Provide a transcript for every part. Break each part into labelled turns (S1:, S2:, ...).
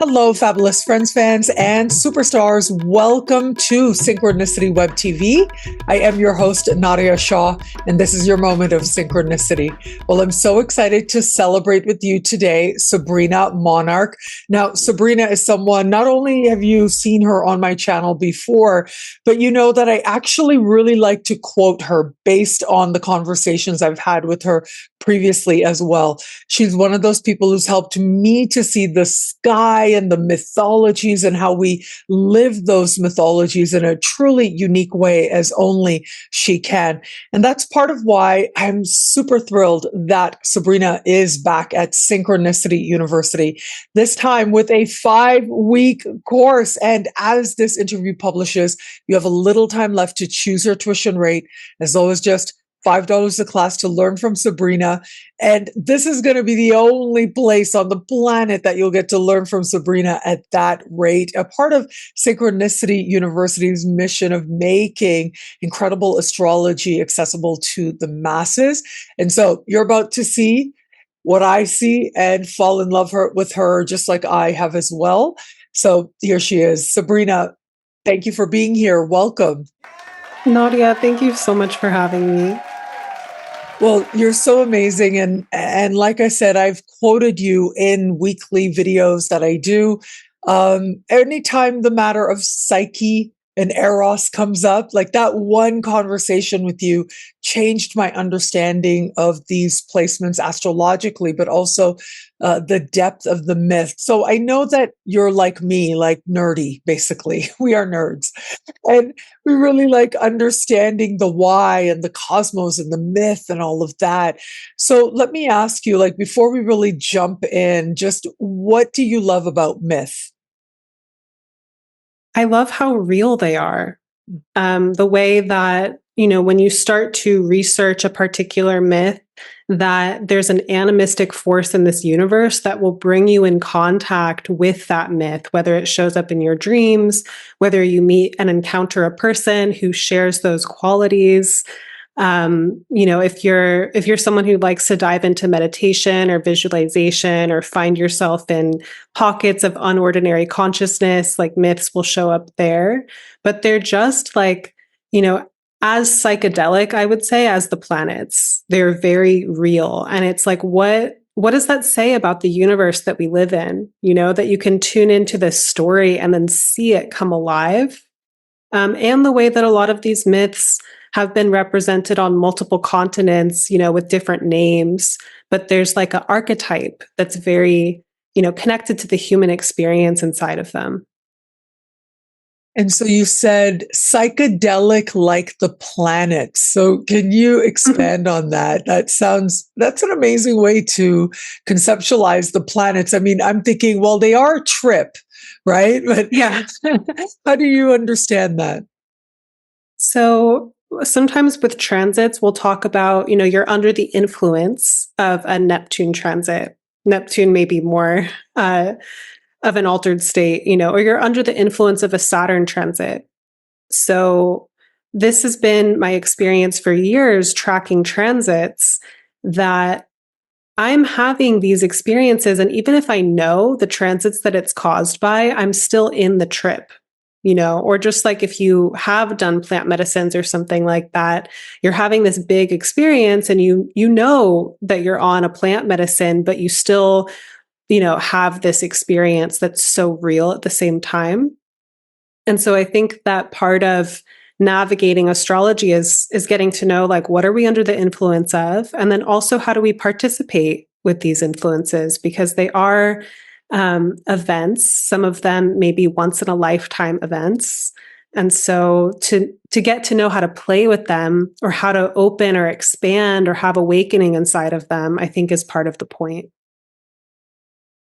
S1: Hello, fabulous friends, fans, and superstars. Welcome to Synchronicity Web TV. I am your host, Nadiya Shah, and this is your moment of synchronicity. Well, I'm so excited to celebrate with you today, Sabrina Monarch. Now, Sabrina is someone, not only have you seen her on my channel before, but you know that I actually really like to quote her based on the conversations I've had with her previously as well. She's one of those people who's helped me to see the sky and the mythologies and how we live those mythologies in a truly unique way as only she can. And that's part of why I'm super thrilled that Sabrina is back at Synchronicity University, this time with a 5-week course. And as this interview publishes, you have a little time left to choose your tuition rate. As always, just $5 a class to learn from Sabrina. And this is going to be the only place on the planet that you'll get to learn from Sabrina at that rate, a part of Synchronicity University's mission of making incredible astrology accessible to the masses. And so you're about to see what I see and fall in love with her, just like I have as well. So here she is. Sabrina, thank you for being here. Welcome.
S2: Nadiya, thank you so much for having me.
S1: Well, you're so amazing. And like I said, I've quoted you in weekly videos that I do. Anytime the matter of psyche and eros comes up, like that one conversation with you changed my understanding of these placements astrologically, but also the depth of the myth. So I know that you're like me, like nerdy, basically. We are nerds. And we really like understanding the why and the cosmos and the myth and all of that. So let me ask you, like, before we really jump in, just what do you love about myth?
S2: I love how real they are. The way that, when you start to research a particular myth, that there's an animistic force in this universe that will bring you in contact with that myth, whether it shows up in your dreams, whether you meet and encounter a person who shares those qualities. If you're someone who likes to dive into meditation or visualization or find yourself in pockets of unordinary consciousness, like myths will show up there. But they're just like, as psychedelic, I would say, as the planets. They're very real. And it's like, what does that say about the universe that we live in? That you can tune into this story and then see it come alive. And the way that a lot of these myths have been represented on multiple continents, with different names. But there's like an archetype that's very, connected to the human experience inside of them.
S1: And so you said psychedelic like the planets. So can you expand on that? That's an amazing way to conceptualize the planets. I mean, I'm thinking, well, they are a trip, right? But
S2: Yeah.
S1: how do you understand that?
S2: So sometimes with transits, we'll talk about, you're under the influence of a Neptune transit. Neptune may be more of an altered state, or you're under the influence of a Saturn transit. So this has been my experience for years tracking transits, that I'm having these experiences. And even if I know the transits that it's caused by, I'm still in the trip. Or just like if you have done plant medicines or something like that, you're having this big experience and you know that you're on a plant medicine, but you still, have this experience that's so real at the same time. And so I think that part of navigating astrology is getting to know, like, what are we under the influence of? And then also, how do we participate with these influences? Because they are events. Some of them may be once in a lifetime events. And so to get to know how to play with them, or how to open or expand or have awakening inside of them, I think is part of the point.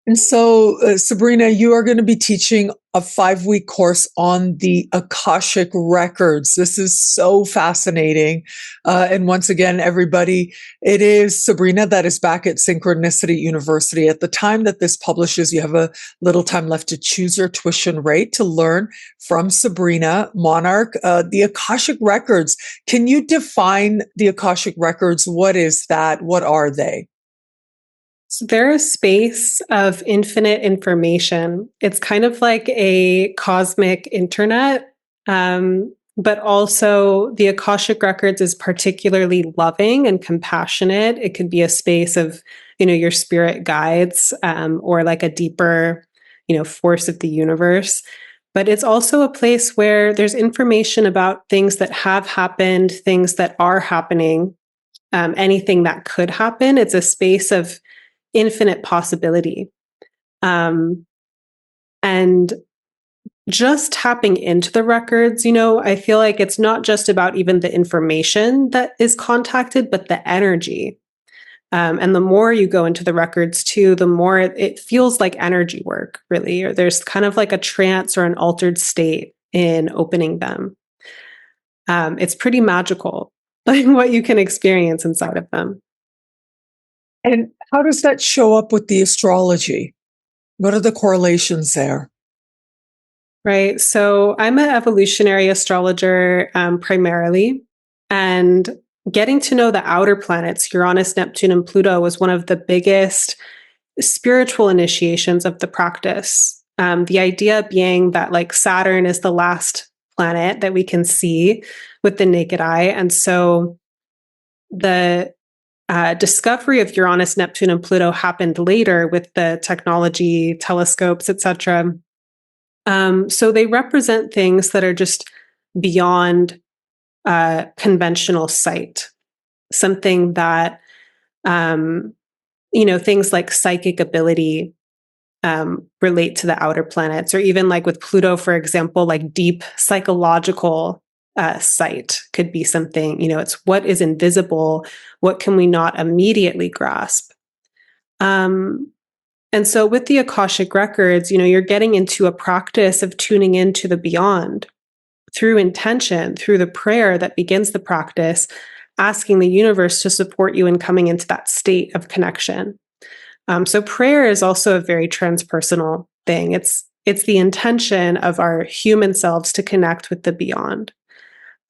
S1: And so, Sabrina, you are going to be teaching a 5-week course on the Akashic Records. This is so fascinating. And once again, everybody, it is Sabrina that is back at Synchronicity University. At the time that this publishes, you have a little time left to choose your tuition rate to learn from Sabrina Monarch. The Akashic Records. Can you define the Akashic Records? What is that? What are they?
S2: So they're a space of infinite information. It's kind of like a cosmic internet, but also the Akashic Records is particularly loving and compassionate. It could be a space of, your spirit guides, or like a deeper, force of the universe. But it's also a place where there's information about things that have happened, things that are happening, anything that could happen. It's a space of infinite possibility. And just tapping into the records, I feel like it's not just about even the information that is contacted, but the energy. And the more you go into the records too, the more it feels like energy work, really, or there's kind of like a trance or an altered state in opening them. It's pretty magical, like what you can experience inside of them.
S1: And how does that show up with the astrology? What are the correlations there?
S2: Right. So I'm an evolutionary astrologer primarily, and getting to know the outer planets, Uranus, Neptune, and Pluto, was one of the biggest spiritual initiations of the practice. The idea being that like Saturn is the last planet that we can see with the naked eye. And so the discovery of Uranus, Neptune, and Pluto happened later with the technology, telescopes, etc. So they represent things that are just beyond conventional sight. Something that, things like psychic ability relate to the outer planets, or even like with Pluto, for example, like deep psychological sight could be something, it's what is invisible, what can we not immediately grasp. And so with the Akashic Records, you're getting into a practice of tuning into the beyond through intention, through the prayer that begins the practice, asking the universe to support you in coming into that state of connection. So prayer is also a very transpersonal thing. It's the intention of our human selves to connect with the beyond.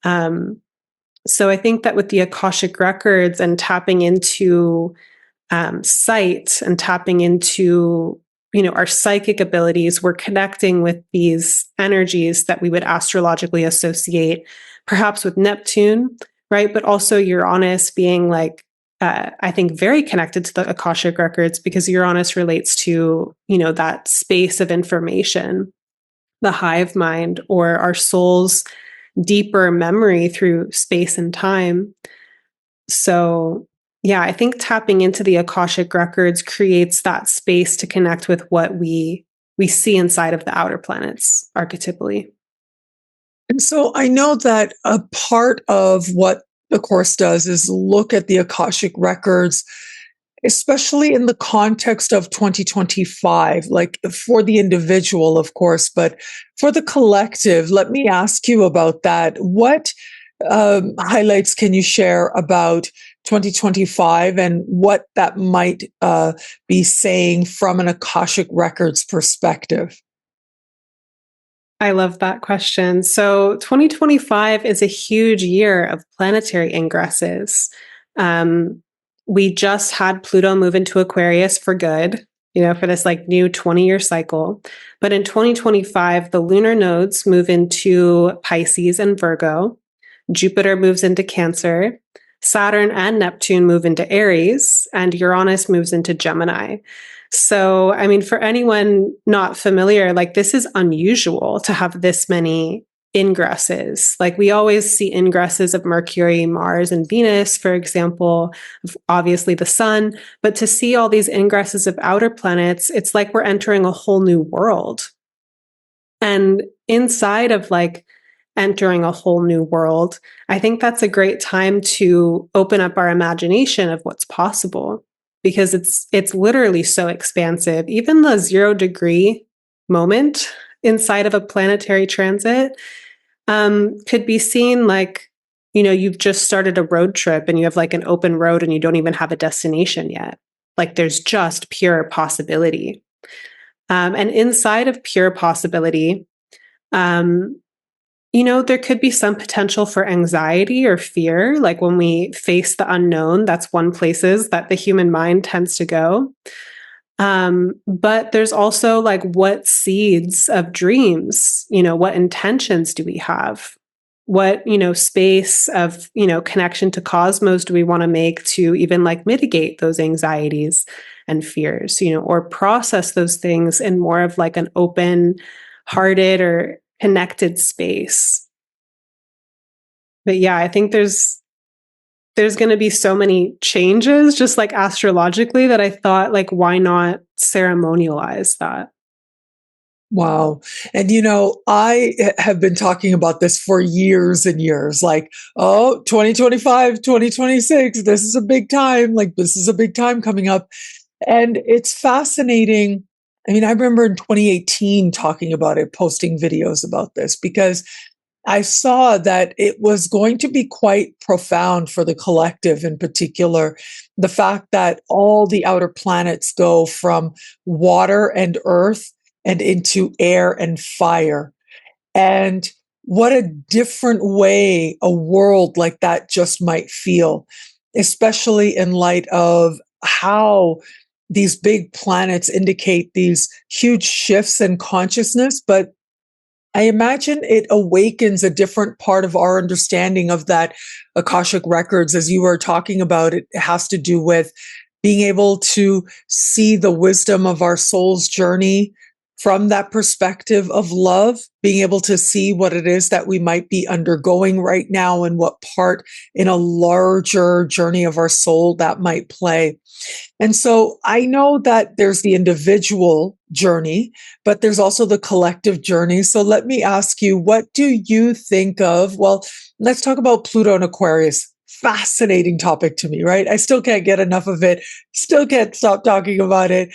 S2: So I think that with the Akashic Records and tapping into sight and tapping into our psychic abilities, we're connecting with these energies that we would astrologically associate perhaps with Neptune, right? But also Uranus being like, I think, very connected to the Akashic Records, because Uranus relates to, that space of information, the hive mind, or our soul's deeper memory through space and time. So yeah, I think tapping into the Akashic Records creates that space to connect with what we see inside of the outer planets archetypally.
S1: And so I know that a part of what the course does is look at the Akashic Records, especially in the context of 2025, like for the individual, of course, but for the collective. Let me ask you about that. What highlights can you share about 2025 and what that might be saying from an Akashic Records perspective?
S2: I love that question. So 2025 is a huge year of planetary ingresses. We just had Pluto move into Aquarius for good, for this like new 20-year cycle. But in 2025, the lunar nodes move into Pisces and Virgo. Jupiter moves into Cancer. Saturn and Neptune move into Aries, and Uranus moves into Gemini. So, I mean, for anyone not familiar, like this is unusual to have this many ingresses. Like we always see ingresses of Mercury, Mars, and Venus, for example, obviously the sun. But to see all these ingresses of outer planets, it's like we're entering a whole new world. And inside of like entering a whole new world, I think that's a great time to open up our imagination of what's possible, because it's literally so expansive. Even the 0-degree moment inside of a planetary transit could be seen like, you've just started a road trip and you have like an open road and you don't even have a destination yet. Like there's just pure possibility. And inside of pure possibility, There could be some potential for anxiety or fear. Like when we face the unknown, that's one places that the human mind tends to go. But there's also like what seeds of dreams, what intentions do we have? What, space of, connection to cosmos do we want to make to even like mitigate those anxieties and fears, or process those things in more of like an open hearted or connected space. But yeah, I think there's going to be so many changes just like astrologically that I thought like why not ceremonialize that?
S1: Wow. And I have been talking about this for years and years. Like, oh, 2025, 2026, this is a big time. Like, this is a big time coming up. And it's fascinating. I mean, I remember in 2018 talking about it, posting videos about this because I saw that it was going to be quite profound for the collective in particular. The fact that all the outer planets go from water and earth and into air and fire. And what a different way a world like that just might feel, especially in light of how these big planets indicate these huge shifts in consciousness, but I imagine it awakens a different part of our understanding of that Akashic records. As you were talking about, it has to do with being able to see the wisdom of our soul's journey from that perspective of love, being able to see what it is that we might be undergoing right now and what part in a larger journey of our soul that might play. And so I know that there's the individual journey, but there's also the collective journey. So let me ask you, what do you think of? Well, let's talk about Pluto and Aquarius. Fascinating topic to me, right? I still can't get enough of it, still can't stop talking about it.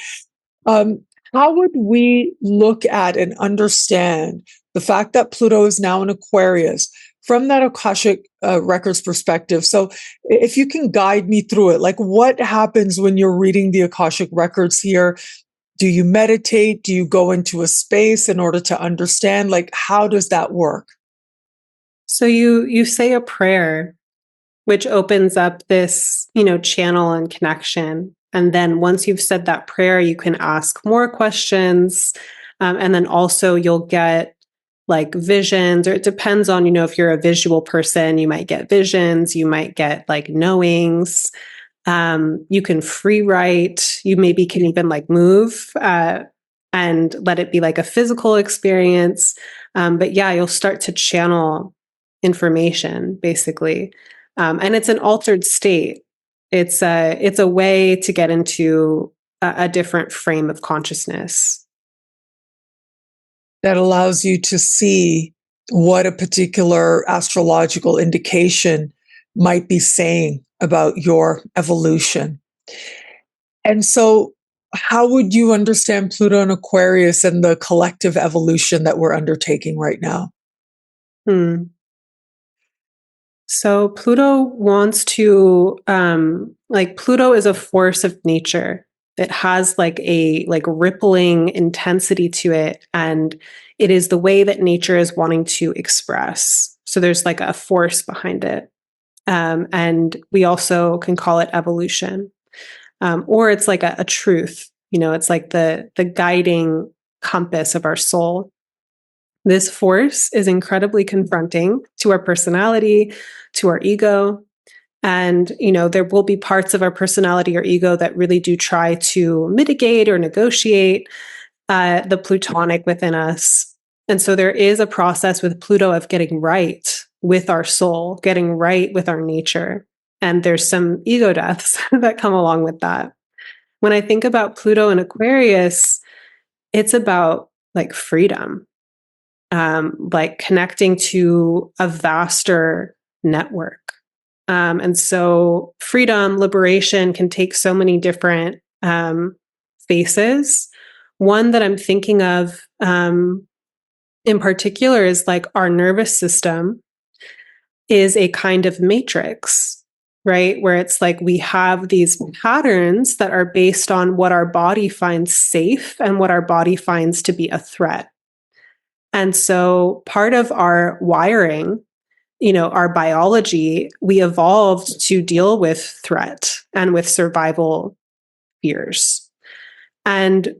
S1: Um, how would we look at and understand the fact that Pluto is now in Aquarius from that Akashic records perspective? So, if you can guide me through it, like what happens when you're reading the Akashic records here? Do you meditate? Do you go into a space in order to understand? Like, how does that work?
S2: So you say a prayer which opens up this, channel and connection. And then once you've said that prayer, you can ask more questions. And then also you'll get like visions, or it depends on, if you're a visual person, you might get visions, you might get like knowings. You can free write, you maybe can even like move and let it be like a physical experience. But yeah, you'll start to channel information basically. And it's an altered state. It's a way to get into a different frame of consciousness.
S1: That allows you to see what a particular astrological indication might be saying about your evolution. And so, how would you understand Pluto and Aquarius and the collective evolution that we're undertaking right now?
S2: Hmm. So Pluto wants to, like Pluto is a force of nature. It has like a like rippling intensity to it, and it is the way that nature is wanting to express. So there's like a force behind it, and we also can call it evolution, or it's like a truth. It's like the guiding compass of our soul. This force is incredibly confronting to our personality, to our ego. And, there will be parts of our personality or ego that really do try to mitigate or negotiate the plutonic within us. And so there is a process with Pluto of getting right with our soul, getting right with our nature. And there's some ego deaths that come along with that. When I think about Pluto and Aquarius, it's about like freedom, like connecting to a vaster network. And so freedom, liberation can take so many different faces. One that I'm thinking of in particular is like our nervous system is a kind of matrix, right? Where it's like we have these patterns that are based on what our body finds safe and what our body finds to be a threat. And so part of our wiring, our biology, we evolved to deal with threat and with survival fears. And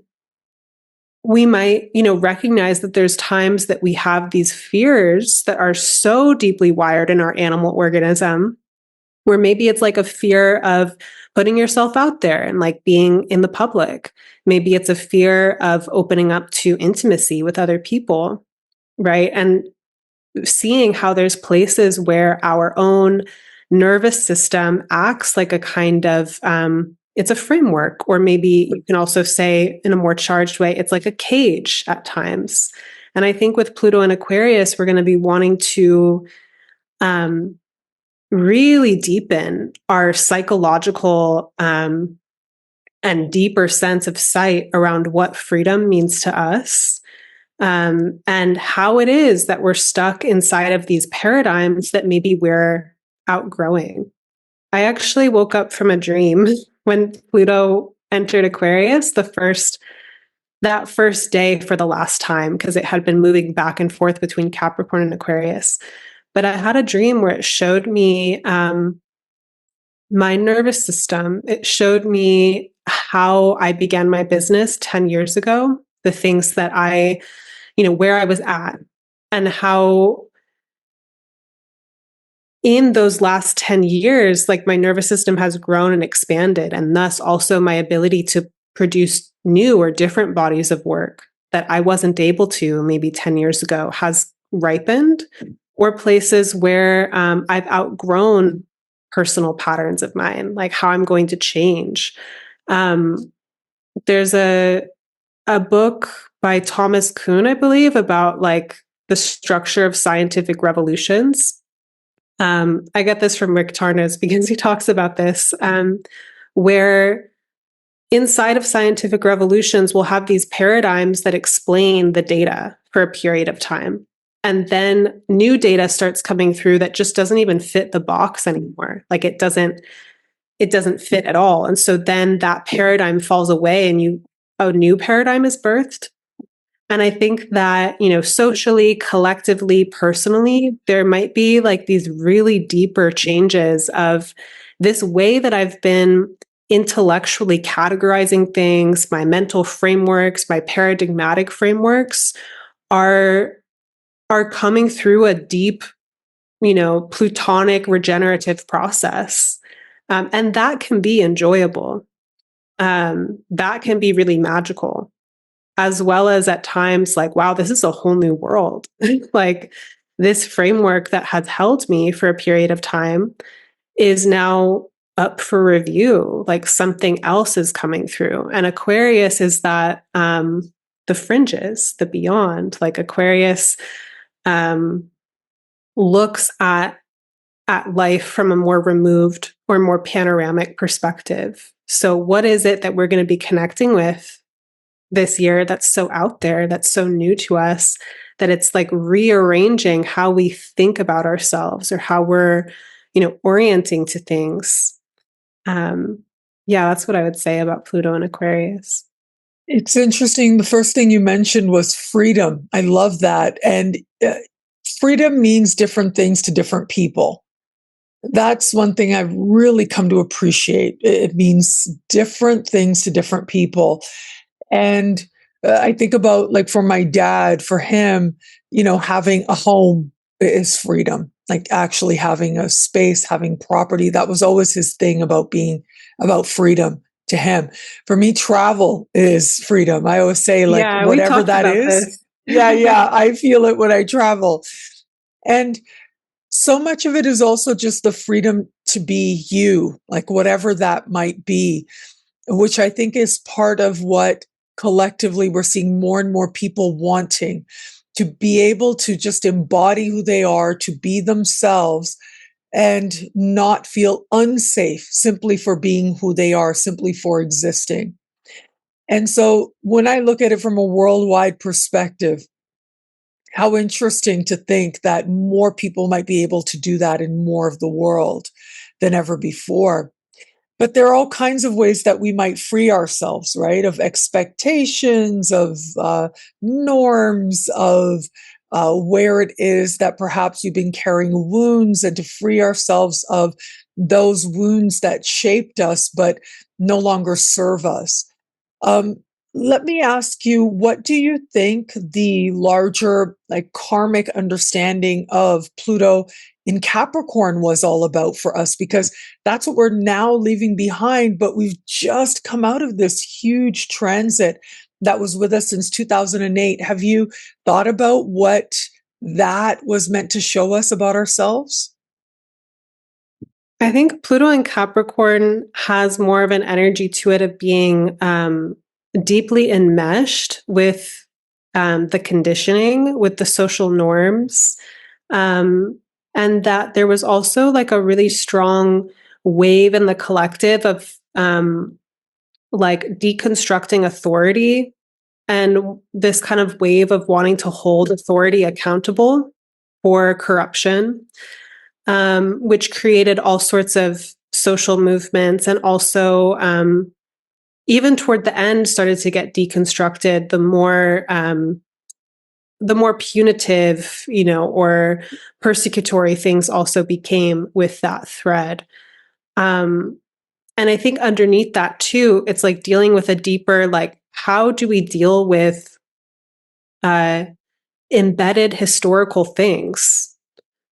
S2: we might, recognize that there's times that we have these fears that are so deeply wired in our animal organism, where maybe it's like a fear of putting yourself out there and like being in the public. Maybe it's a fear of opening up to intimacy with other people, right? And seeing how there's places where our own nervous system acts like a kind of it's a framework, or maybe you can also say in a more charged way, it's like a cage at times. And I think with Pluto and Aquarius, we're going to be wanting to really deepen our psychological and deeper sense of sight around what freedom means to us, and how it is that we're stuck inside of these paradigms that maybe we're outgrowing. I actually woke up from a dream when Pluto entered Aquarius, that first day for the last time, because it had been moving back and forth between Capricorn and Aquarius. But I had a dream where it showed me my nervous system. It showed me how I began my business 10 years ago, the things that where I was at, and how in those last 10 years, like my nervous system has grown and expanded, and thus also my ability to produce new or different bodies of work that I wasn't able to maybe 10 years ago has ripened, or places where I've outgrown personal patterns of mine, like how I'm going to change. There's a book by Thomas Kuhn, I believe, about like the structure of scientific revolutions. I get this from Rick Tarnas because he talks about this, where inside of scientific revolutions, we'll have these paradigms that explain the data for a period of time. And then new data starts coming through that just doesn't even fit the box anymore. Like it doesn't fit at all. And so then that paradigm falls away and a new paradigm is birthed. And I think that, socially, collectively, personally, there might be like these really deeper changes of this way that I've been intellectually categorizing things. My mental frameworks, my paradigmatic frameworks are coming through a deep, plutonic regenerative process. And that can be enjoyable. That can be really magical, as well as at times like, wow, this is a whole new world. Like this framework that has held me for a period of time is now up for review. Like something else is coming through. And Aquarius is that the fringes, the beyond. Like Aquarius looks at life from a more removed or more panoramic perspective. So what is it that we're going to be connecting with this year that's so out there, that's so new to us, that it's like rearranging how we think about ourselves or how we're, orienting to things. Yeah, that's what I would say about Pluto and Aquarius.
S1: It's interesting. The first thing you mentioned was freedom. I love that. And freedom means different things to different people. That's one thing I've really come to appreciate. It means different things to different people. And I think about like for my dad, for him, having a home is freedom, like actually having a space, having property. That was always his thing about freedom to him. For me, travel is freedom. I always say like whatever that is. Yeah. I feel it when I travel. And so much of it is also just the freedom to be you, like whatever that might be, which I think is part of what collectively we're seeing more and more people wanting to be able to just embody who they are, to be themselves and not feel unsafe simply for being who they are, simply for existing. And so when I look at it from a worldwide perspective, how interesting to think that more people might be able to do that in more of the world than ever before. But there are all kinds of ways that we might free ourselves, right? Of expectations, of norms, of where it is that perhaps we've been carrying wounds, and to free ourselves of those wounds that shaped us but no longer serve us. Um, Let me ask you, what do you think the larger, like, karmic understanding of Pluto in Capricorn was all about for us? Because that's what we're now leaving behind, but we've just come out of this huge transit that was with us since 2008. Have you thought about what that was meant to show us about ourselves?
S2: I think Pluto in Capricorn has more of an energy to it of being deeply enmeshed with the conditioning, with the social norms, and that there was also like a really strong wave in the collective of like deconstructing authority, and this kind of wave of wanting to hold authority accountable for corruption, which created all sorts of social movements, and also even toward the end started to get deconstructed the more punitive, or persecutory things also became with that thread. And I think underneath that too, it's like dealing with a deeper, like, how do we deal with uh, embedded historical things,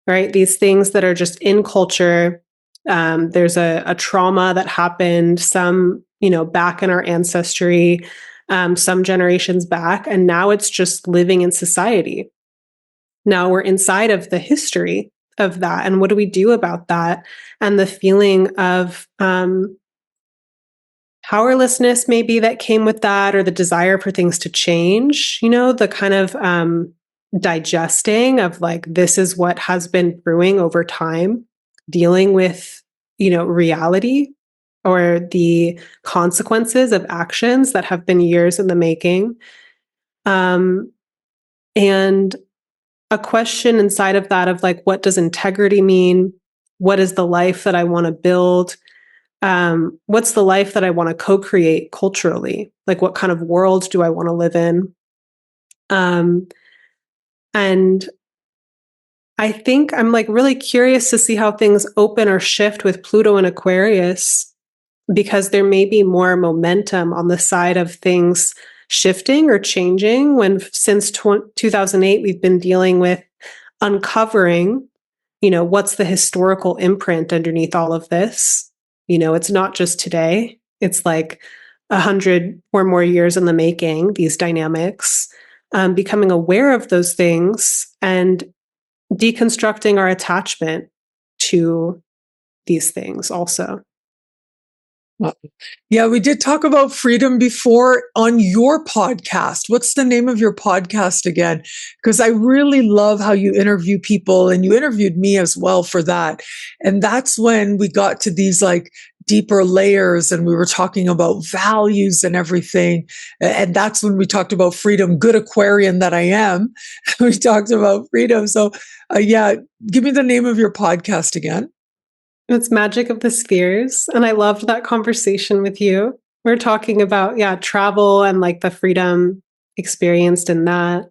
S2: right? These things that are just in culture. There's a trauma that happened, some, back in our ancestry, some generations back, and now it's just living in society. Now we're inside of the history of that. And what do we do about that? And the feeling of powerlessness, maybe, that came with that, or the desire for things to change, the kind of digesting of like, this is what has been brewing over time, dealing with, reality or the consequences of actions that have been years in the making. And a question inside of that of like, what does integrity mean? What is the life that I want to build? What's the life that I want to co-create culturally? Like, what kind of world do I want to live in? And I think I'm like really curious to see how things open or shift with Pluto and Aquarius, because there may be more momentum on the side of things shifting or changing, when since 2008 we've been dealing with uncovering, what's the historical imprint underneath all of this. It's not just today, it's like 100 or more years in the making, these dynamics, becoming aware of those things and deconstructing our attachment to these things also.
S1: Yeah, we did talk about freedom before on your podcast. What's the name of your podcast again? Because I really love how you interview people, and you interviewed me as well for that. And that's when we got to these like deeper layers, and we were talking about values and everything. And that's when we talked about freedom. Good Aquarian that I am. We talked about freedom. So yeah, give me the name of your podcast again.
S2: It's Magic of the Spheres. And I loved that conversation with you. We're talking about, travel and like the freedom experienced in that.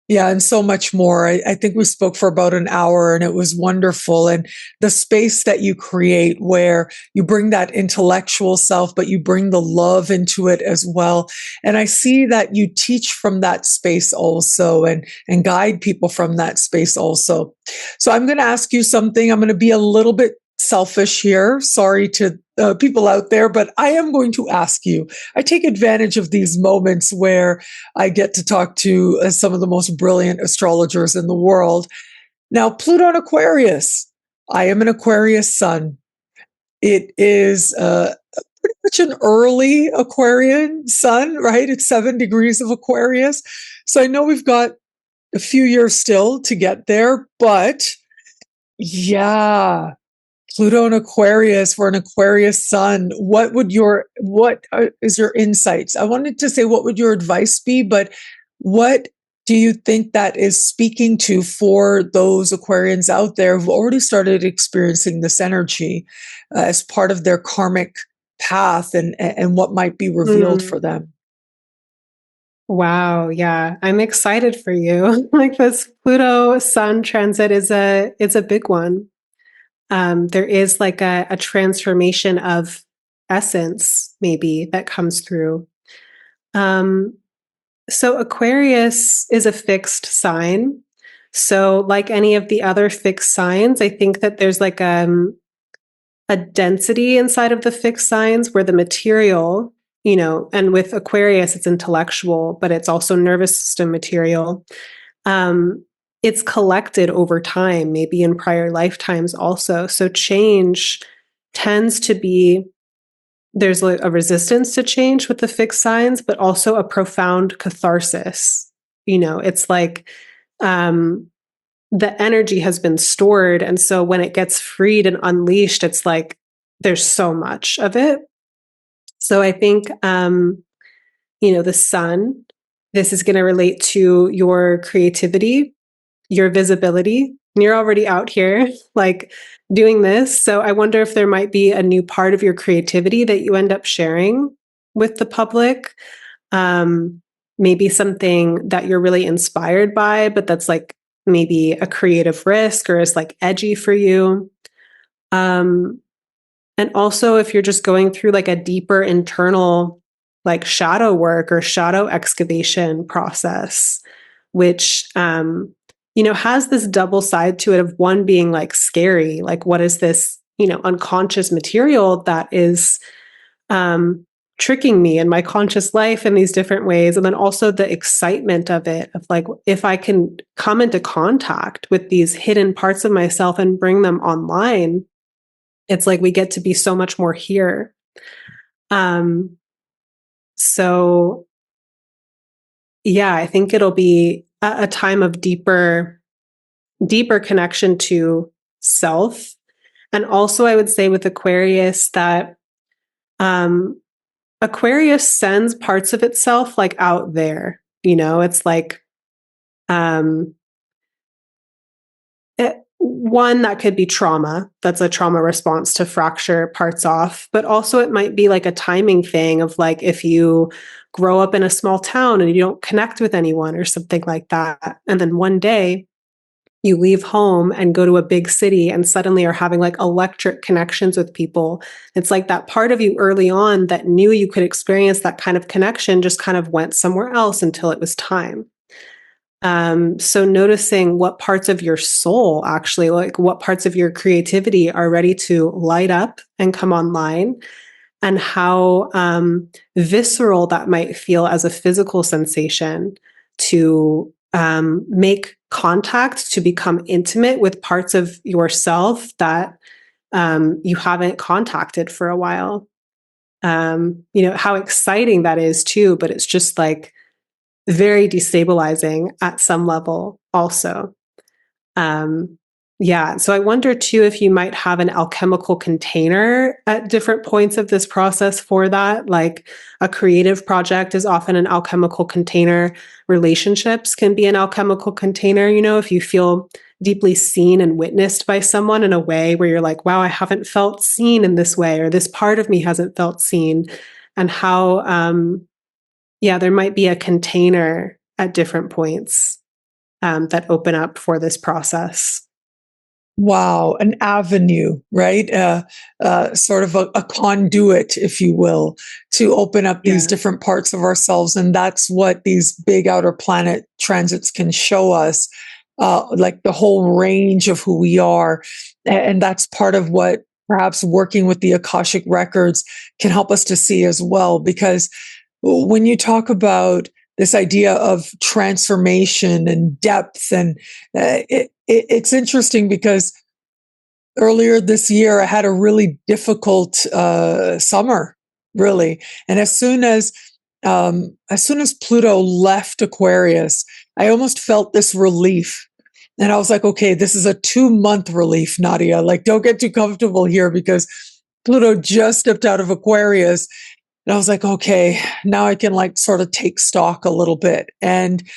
S1: Yeah, and so much more. I think we spoke for about an hour, and it was wonderful. And the space that you create, where you bring that intellectual self, but you bring the love into it as well. And I see that you teach from that space also, and guide people from that space also. So I'm going to ask you something. I'm going to be a little bit selfish here. Sorry to people out there, but I am going to ask you. I take advantage of these moments where I get to talk to some of the most brilliant astrologers in the world. Now, Pluto and Aquarius. I am an Aquarius sun. It is pretty much an early Aquarian sun, right? It's 7 degrees of Aquarius. So I know we've got a few years still to get there, but yeah. Pluto and Aquarius for an Aquarius sun. What is your insights? I wanted to say, what would your advice be? But what do you think that is speaking to for those Aquarians out there who've already started experiencing this energy as part of their karmic path and what might be revealed
S2: Mm.
S1: for them?
S2: Wow, yeah. I'm excited for you. Like this Pluto Sun transit is a big one. There is like a transformation of essence, maybe, that comes through. Um, so Aquarius is a fixed sign. So, like any of the other fixed signs, I think that there's like a density inside of the fixed signs where the material, and with Aquarius, it's intellectual, but it's also nervous system material. Um, it's collected over time, maybe in prior lifetimes also. So change tends to be, there's like a resistance to change with the fixed signs, but also a profound catharsis. It's like um, the energy has been stored. And so when it gets freed and unleashed, it's like there's so much of it. So I think, the sun, this is going to relate to your creativity, your visibility. You're already out here like doing this. So I wonder if there might be a new part of your creativity that you end up sharing with the public. Um, Maybe something that you're really inspired by, but that's like maybe a creative risk or is like edgy for you. Um, and also if you're just going through like a deeper internal like shadow work or shadow excavation process, which has this double side to it of one being like scary, like what is this, unconscious material that is um tricking me in my conscious life in these different ways. And then also the excitement of it, of like, if I can come into contact with these hidden parts of myself and bring them online, it's like we get to be so much more here. Um, so yeah, I think it'll be a time of deeper connection to self. And also I would say with Aquarius that um Aquarius sends parts of itself like out there. It's like um one that could be trauma. That's a trauma response to fracture parts off. But also, it might be like a timing thing of like if you grow up in a small town and you don't connect with anyone or something like that. And then one day you leave home and go to a big city and suddenly are having like electric connections with people. It's like that part of you early on that knew you could experience that kind of connection just kind of went somewhere else until it was time. So noticing what parts of your soul actually, like what parts of your creativity are ready to light up and come online, and how visceral that might feel as a physical sensation to make contact, to become intimate with parts of yourself that you haven't contacted for a while. How exciting that is too, but it's just like very destabilizing at some level also. Um, yeah. So I wonder too if you might have an alchemical container at different points of this process for that. Like a creative project is often an alchemical container. Relationships can be an alchemical container. If you feel deeply seen and witnessed by someone in a way where you're like, wow, I haven't felt seen in this way, or this part of me hasn't felt seen. And how, there might be a container at different points that open up for this process.
S1: Wow, an avenue, right? Sort of a conduit, if you will, to open up these
S2: Yeah.
S1: different parts of ourselves. And that's what these big outer planet transits can show us, like the whole range of who we are. And that's part of what perhaps working with the Akashic Records can help us to see as well. Because when you talk about this idea of transformation and depth, and it's interesting because earlier this year I had a really difficult summer, really, and as soon as Pluto left Aquarius, I almost felt this relief. And I was like, okay, this is a 2-month relief, Nadiya. Like, don't get too comfortable here because Pluto just stepped out of Aquarius. And I was like, okay, now I can like sort of take stock a little bit. And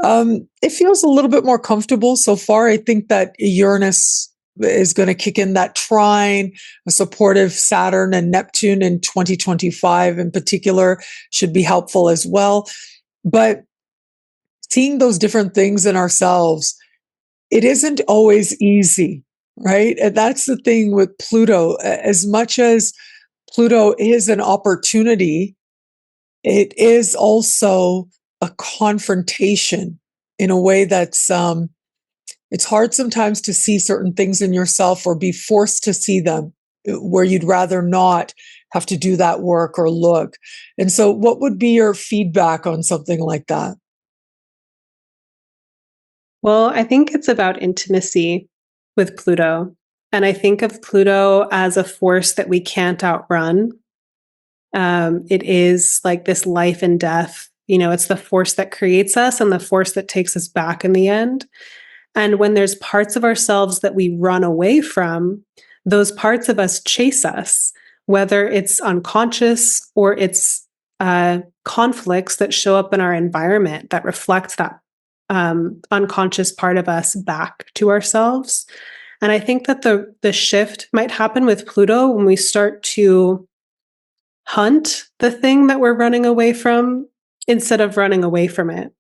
S1: It feels a little bit more comfortable so far. I think that Uranus is going to kick in that trine, a supportive Saturn and Neptune in 2025 in particular should be helpful as well. But seeing those different things in ourselves, it isn't always easy, right? And that's the thing with Pluto. As much as Pluto is an opportunity, it is also a confrontation in a way that's it's hard sometimes to see certain things in yourself or be forced to see them where you'd rather not have to do that work or look. And so what would be your feedback on something like that?
S2: Well, I think it's about intimacy with Pluto. And I think of Pluto as a force that we can't outrun. It is like this life and death. It's the force that creates us and the force that takes us back in the end. And when there's parts of ourselves that we run away from, those parts of us chase us, whether it's unconscious or it's conflicts that show up in our environment that reflect that unconscious part of us back to ourselves. And I think that the shift might happen with Pluto when we start to hunt the thing that we're running away from instead of running away from it.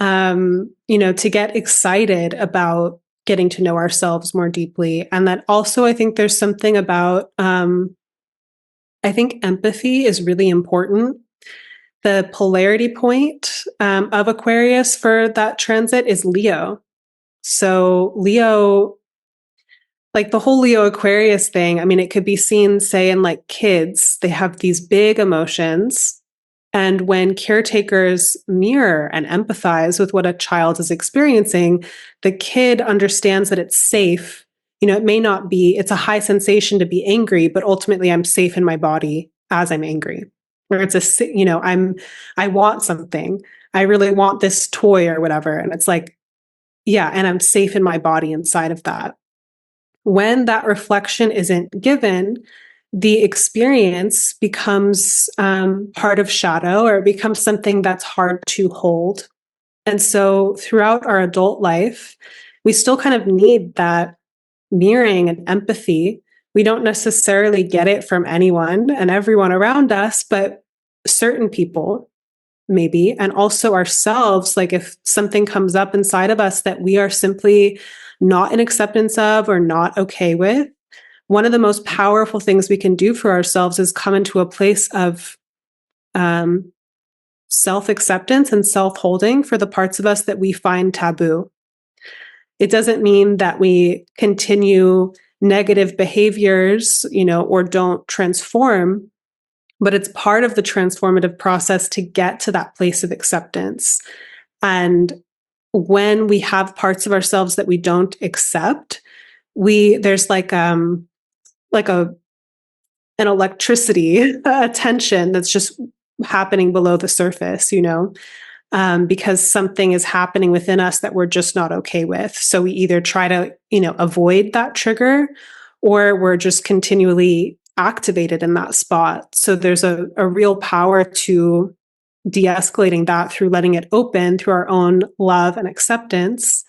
S2: To get excited about getting to know ourselves more deeply. And that also, I think there's something about, I think empathy is really important. The polarity point of Aquarius for that transit is Leo. So Leo, like the whole Leo Aquarius thing, I mean, it could be seen, say, in like kids, they have these big emotions. And when caretakers mirror and empathize with what a child is experiencing, the kid understands that it's safe. It may not be, it's a high sensation to be angry, but ultimately I'm safe in my body as I'm angry. Where it's I want something. I really want this toy or whatever. And it's like, yeah, and I'm safe in my body inside of that. When that reflection isn't given, the experience becomes part of shadow, or it becomes something that's hard to hold. And so throughout our adult life, we still kind of need that mirroring and empathy. We don't necessarily get it from anyone and everyone around us, but certain people maybe, and also ourselves. Like if something comes up inside of us that we are simply not in acceptance of or not okay with, one of the most powerful things we can do for ourselves is come into a place of self-acceptance and self-holding for the parts of us that we find taboo. It doesn't mean that we continue negative behaviors, or don't transform, but it's part of the transformative process to get to that place of acceptance. And when we have parts of ourselves that we don't accept, there's like an electricity, a tension that's just happening below the surface, because something is happening within us that we're just not okay with. So we either try to, avoid that trigger, or we're just continually activated in that spot. So there's a real power to de-escalating that through letting it open through our own love and acceptance.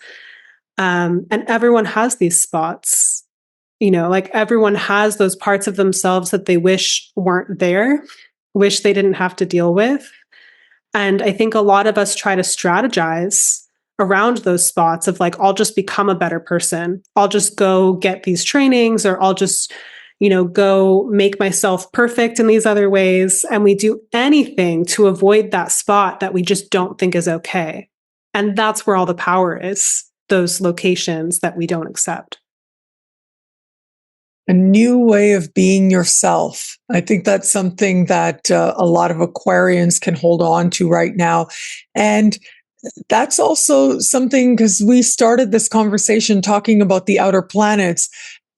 S2: And everyone has these spots. Like everyone has those parts of themselves that they wish weren't there, wish they didn't have to deal with. And I think a lot of us try to strategize around those spots of like, I'll just become a better person. I'll just go get these trainings, or I'll just, go make myself perfect in these other ways. And we do anything to avoid that spot that we just don't think is okay. And that's where all the power is, those locations that we don't accept.
S1: A new way of being yourself. I think that's something that a lot of Aquarians can hold on to right now. And that's also something, because we started this conversation talking about the outer planets.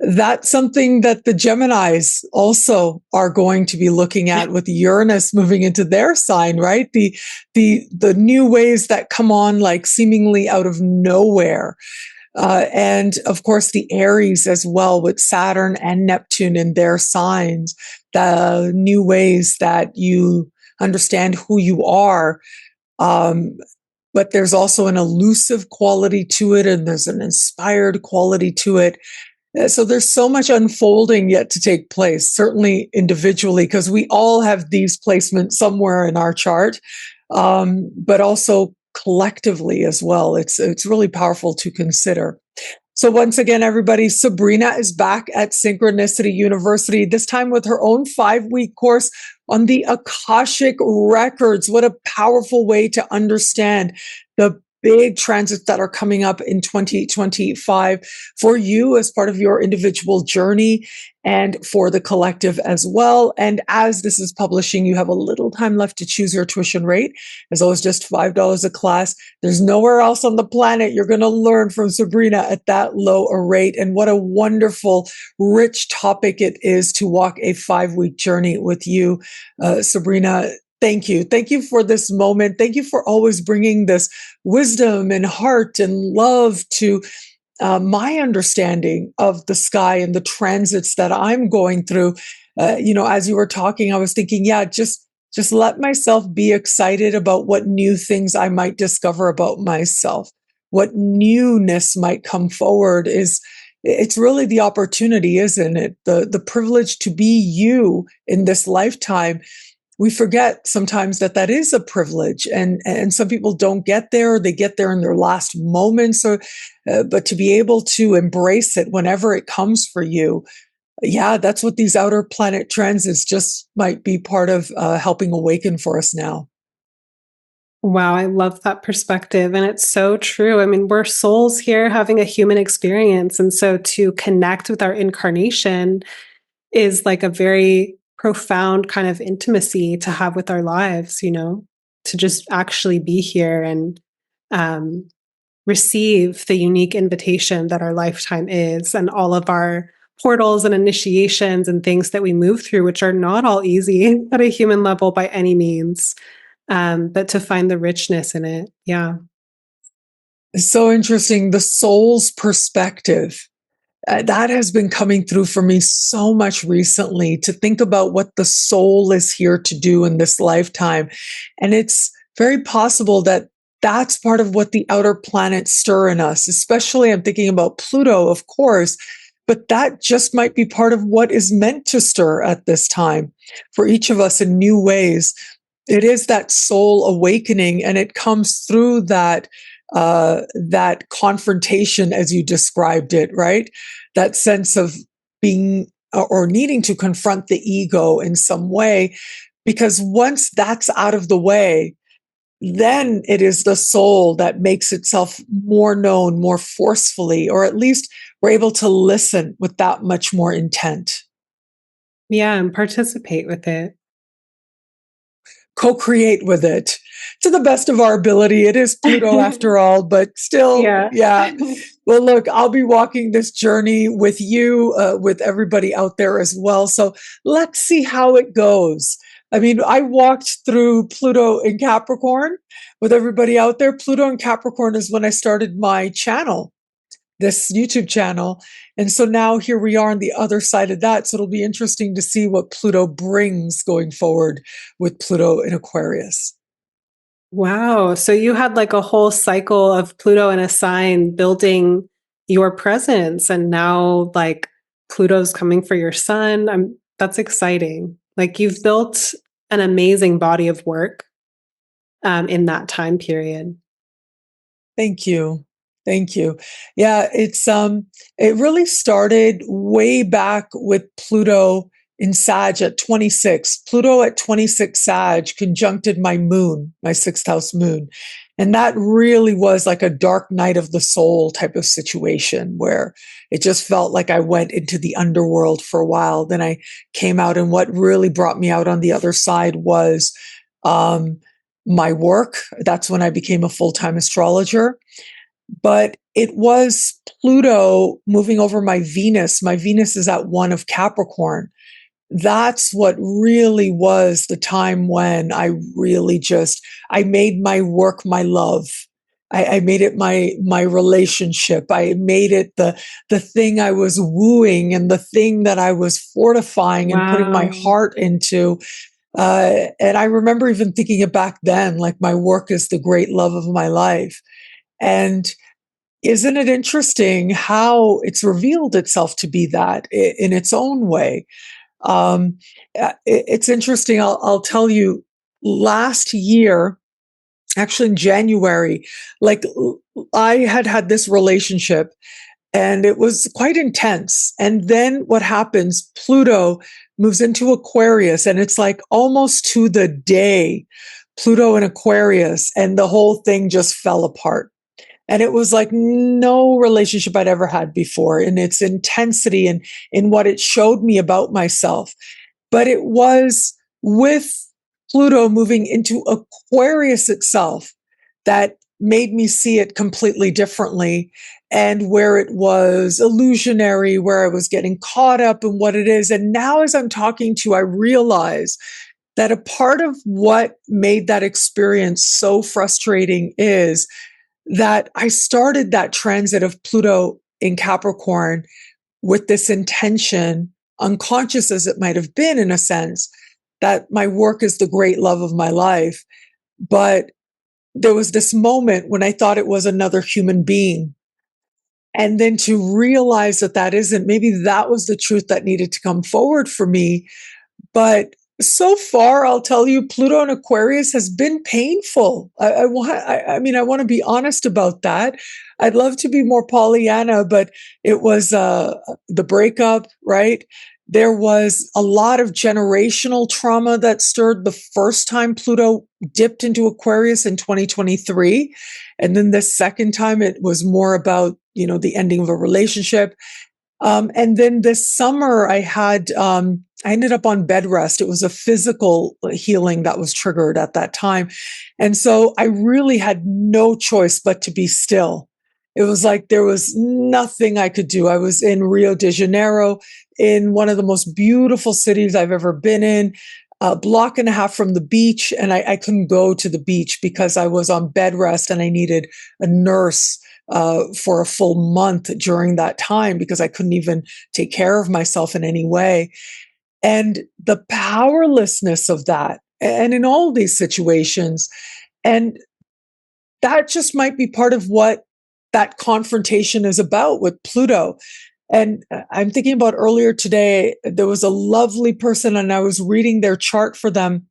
S1: That's something that the Geminis also are going to be looking at with Uranus moving into their sign, right? The new ways that come on like seemingly out of nowhere. And of course, the Aries as well, with Saturn and Neptune in their signs, the new ways that you understand who you are. but there's also an elusive quality to it, and there's an inspired quality to it. So there's so much unfolding yet to take place, certainly individually, because we all have these placements somewhere in our chart, but also collectively as well. It's really powerful to consider. So once again, everybody, Sabrina is back at Synchronicity University, this time with her own 5-week course on the Akashic Records. What a powerful way to understand the big transits that are coming up in 2025 for you as part of your individual journey and for the collective as well. And as this is publishing, you have a little time left to choose your tuition rate. As always, just $5 a class. There's nowhere else on the planet you're going to learn from Sabrina at that low a rate. And what a wonderful, rich topic it is to walk a 5-week journey with you, Sabrina. Thank you. Thank you for this moment. Thank you for always bringing this wisdom and heart and love to my understanding of the sky and the transits that I'm going through. As you were talking, I was thinking, yeah, just let myself be excited about what new things I might discover about myself, what newness might come forward. It's really the opportunity, isn't it? The privilege to be you in this lifetime. We forget sometimes that is a privilege, and some people don't get there, or they get there in their last moments, but to be able to embrace it whenever it comes for you. Yeah, that's what these outer planet transits just might be part of helping awaken for us now.
S2: Wow, I love that perspective. And it's so true. I mean, we're souls here having a human experience. And so to connect with our incarnation is like a very profound kind of intimacy to have with our lives, to just actually be here and receive the unique invitation that our lifetime is, and all of our portals and initiations and things that we move through, which are not all easy at a human level by any means, but to find the richness in it. Yeah.
S1: It's so interesting. The soul's perspective. That has been coming through for me so much recently, to think about what the soul is here to do in this lifetime. And it's very possible that that's part of what the outer planets stir in us, especially I'm thinking about Pluto, of course, but that just might be part of what is meant to stir at this time for each of us in new ways. It is that soul awakening, and it comes through that confrontation, as you described it, right? That sense of being or needing to confront the ego in some way, because once that's out of the way, then it is the soul that makes itself more known, more forcefully, or at least we're able to listen with that much more intent.
S2: Yeah. And participate with it.
S1: Co-create with it to the best of our ability. It is Pluto after all, but still,
S2: Yeah.
S1: yeah. Well, look, I'll be walking this journey with you, with everybody out there as well. So let's see how it goes. I mean, I walked through Pluto in Capricorn with everybody out there. Pluto in Capricorn is when I started my channel, this YouTube channel. And so now here we are on the other side of that. So it'll be interesting to see what Pluto brings going forward with Pluto in Aquarius.
S2: Wow. So you had like a whole cycle of Pluto in a sign building your presence, and now like Pluto's coming for your sun. That's exciting. Like you've built an amazing body of work in that time period.
S1: Thank you. Thank you. Yeah, it really started way back with Pluto in Sag at 26. Pluto at 26 Sag conjuncted my moon, my sixth house moon. And that really was like a dark night of the soul type of situation, where it just felt like I went into the underworld for a while. Then I came out, and what really brought me out on the other side was my work. That's when I became a full-time astrologer. But it was Pluto moving over my Venus. My Venus is at 1 of Capricorn. That's what really was the time when I really I made my work my love. I made it my relationship. I made it the thing I was wooing, and the thing that I was fortifying and putting my
S2: Wow.
S1: heart into. And I remember even thinking it back then, like my work is the great love of my life. And isn't it interesting how it's revealed itself to be that in its own way? Um, it's interesting. I'll tell you, last year, actually in January, like I had this relationship and it was quite intense. And then what happens? Pluto moves into Aquarius, and it's like almost to the day, Pluto in Aquarius, and the whole thing just fell apart. And it was like no relationship I'd ever had before in its intensity and in what it showed me about myself. But it was with Pluto moving into Aquarius itself that made me see it completely differently, and where it was illusionary, where I was getting caught up in what it is. And now, as I'm talking to you, I realize that a part of what made that experience so frustrating is that I started that transit of Pluto in Capricorn with this intention, unconscious as it might have been in a sense, that my work is the great love of my life. But there was this moment when I thought it was another human being. And then to realize that that isn't, maybe that was the truth that needed to come forward for me. But so far, I'll tell you, Pluto in Aquarius has been painful. I mean, I want to be honest about that. I'd love to be more Pollyanna, but it was the breakup, right? There was a lot of generational trauma that stirred the first time Pluto dipped into Aquarius in 2023. And then the second time, it was more about, the ending of a relationship. And then this summer, I ended up on bed rest. It was a physical healing that was triggered at that time. And so I really had no choice but to be still. It was like there was nothing I could do. I was in Rio de Janeiro, in one of the most beautiful cities I've ever been in, a block and a half from the beach. And I couldn't go to the beach because I was on bed rest and I needed a nurse for a full month during that time because I couldn't even take care of myself in any way. And the powerlessness of that, and in all these situations, and that just might be part of what that confrontation is about with Pluto. And I'm thinking about earlier today, there was a lovely person, and I was reading their chart for them.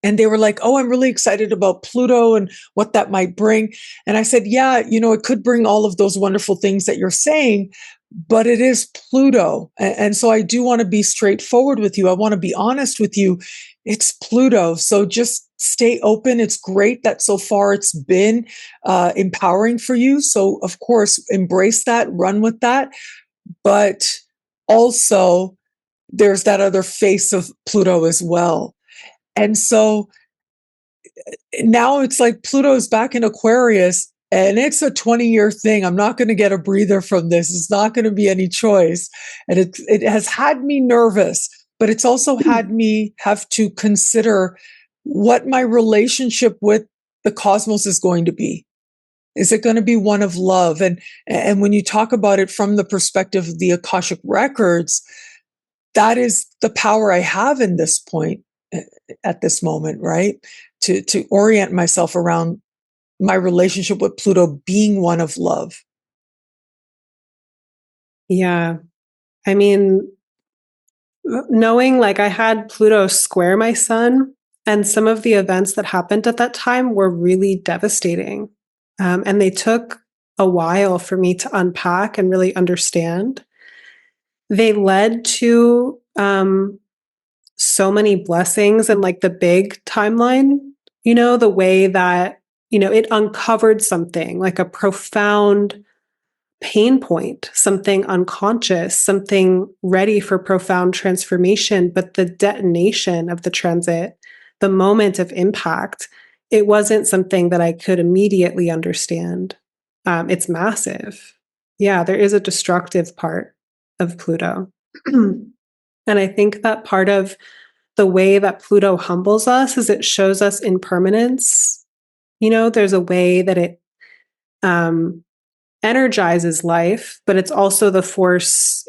S1: And they were like, "Oh, I'm really excited about Pluto and what that might bring." And I said, "Yeah, it could bring all of those wonderful things that you're saying, but it is Pluto." And so I do want to be straightforward with you. I want to be honest with you. It's Pluto. So just stay open. It's great that so far it's been empowering for you. So, of course, embrace that, run with that. But also, there's that other face of Pluto as well. And so now it's like Pluto's back in Aquarius, and it's a 20-year thing. I'm not going to get a breather from this. It's not going to be any choice. And it has had me nervous, but it's also had me have to consider what my relationship with the cosmos is going to be. Is it going to be one of love? And when you talk about it from the perspective of the Akashic Records, that is the power I have in this point, at this moment, right? To orient myself around my relationship with Pluto being one of love.
S2: Yeah. I mean, knowing like I had Pluto square my sun, and some of the events that happened at that time were really devastating. And they took a while for me to unpack and really understand. They led to so many blessings and like the big timeline, the way that, it uncovered something like a profound pain point, something unconscious, something ready for profound transformation. But the detonation of the transit, the moment of impact, it wasn't something that I could immediately understand. It's massive. Yeah, there is a destructive part of Pluto. And I think that part of the way that Pluto humbles us is it shows us impermanence. There's a way that it energizes life, but it's also the force,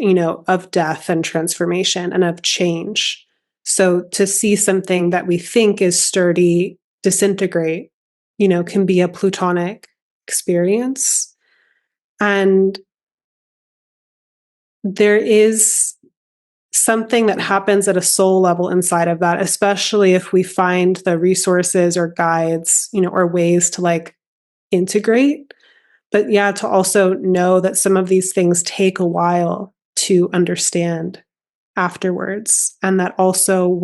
S2: of death and transformation and of change. So to see something that we think is sturdy disintegrate, can be a plutonic experience. And there is something that happens at a soul level inside of that, especially if we find the resources or guides, or ways to like integrate. But yeah, to also know that some of these things take a while to understand afterwards. And that also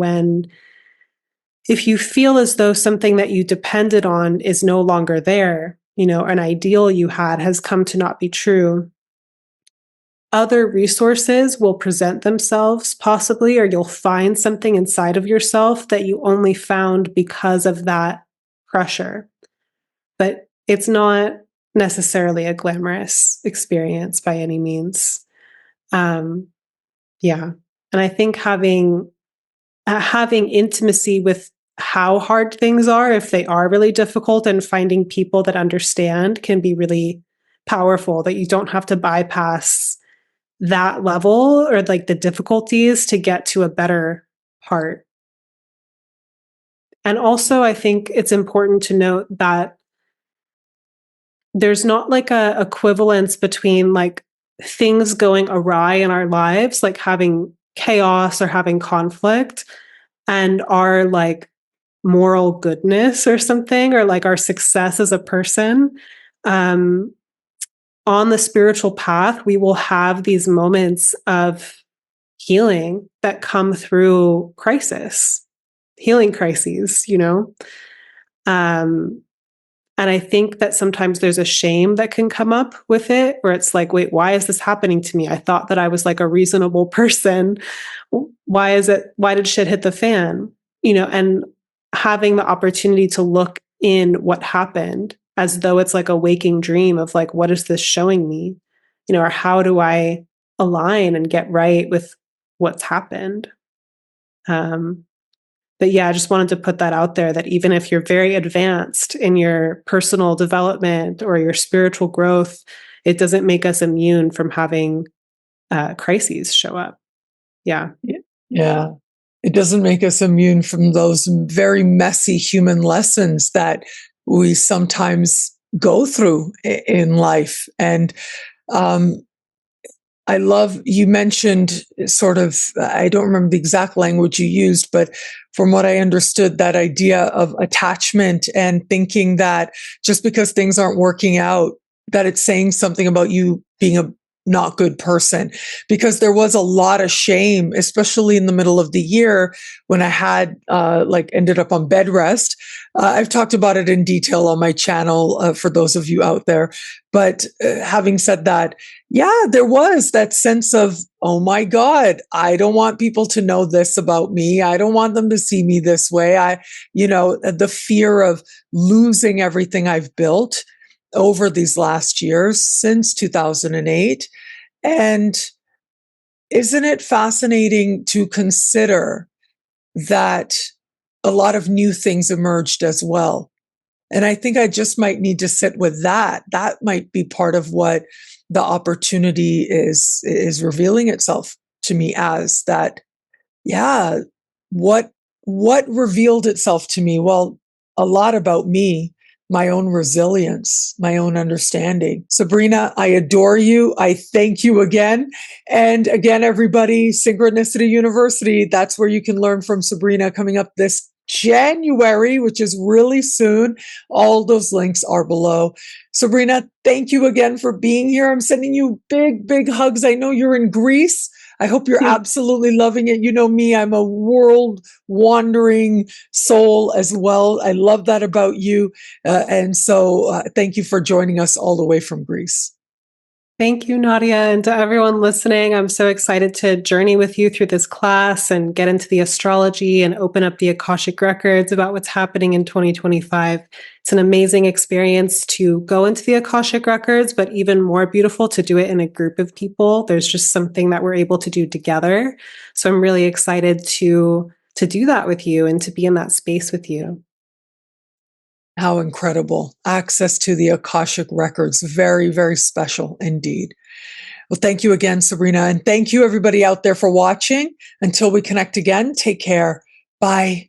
S2: if you feel as though something that you depended on is no longer there, an ideal you had has come to not be true, other resources will present themselves possibly, or you'll find something inside of yourself that you only found because of that pressure. But it's not necessarily a glamorous experience by any means. Yeah. And I think having intimacy with how hard things are, if they are really difficult, and finding people that understand can be really powerful, that you don't have to bypass that level or like the difficulties to get to a better part. And also, I think it's important to note that there's not like a equivalence between like things going awry in our lives, like having chaos or having conflict, and our like moral goodness or something, or like our success as a person. On the spiritual path, we will have these moments of healing that come through healing crises, Um, and I think that sometimes there's a shame that can come up with it, where it's like, wait, why is this happening to me? I thought that I was like a reasonable person. Why did shit hit the fan? And having the opportunity to look in what happened as though it's like a waking dream of like, what is this showing me? Or how do I align and get right with what's happened? But yeah, I just wanted to put that out there, that even if you're very advanced in your personal development or your spiritual growth, it doesn't make us immune from having crises show up. Yeah.
S1: Yeah. It doesn't make us immune from those very messy human lessons that we sometimes go through in life. And I love, you mentioned sort of, I don't remember the exact language you used, but from what I understood, that idea of attachment and thinking that just because things aren't working out, that it's saying something about you being a not good person. Because there was a lot of shame, especially in the middle of the year when I had ended up on bed rest. I've talked about it in detail on my channel for those of you out there. But having said that, yeah, there was that sense of, oh my God, I don't want people to know this about me. I don't want them to see me this way. The fear of losing everything I've built over these last years since 2008. And isn't it fascinating to consider that a lot of new things emerged as well? And I think I just might need to sit with that. That might be part of what the opportunity is revealing itself to me as. That, yeah, what revealed itself to me? Well, a lot about me, my own resilience, my own understanding. Sabrina, I adore you. I thank you again. And again, everybody, Synchronicity University, that's where you can learn from Sabrina, coming up this January, which is really soon. All those links are below. Sabrina, thank you again for being here. I'm sending you big, big hugs. I know you're in Greece. I hope you're absolutely loving it. You know me, I'm a world wandering soul as well. I love that about you. And so thank you for joining us all the way from Greece.
S2: Thank you, Nadiya. And to everyone listening, I'm so excited to journey with you through this class and get into the astrology and open up the Akashic Records about what's happening in 2025. It's an amazing experience to go into the Akashic Records, but even more beautiful to do it in a group of people. There's just something that we're able to do together. So I'm really excited to do that with you and to be in that space with you.
S1: How incredible. Access to the Akashic Records. Very, very special indeed. Well, thank you again, Sabrina. And thank you, everybody out there, for watching. Until we connect again, take care. Bye.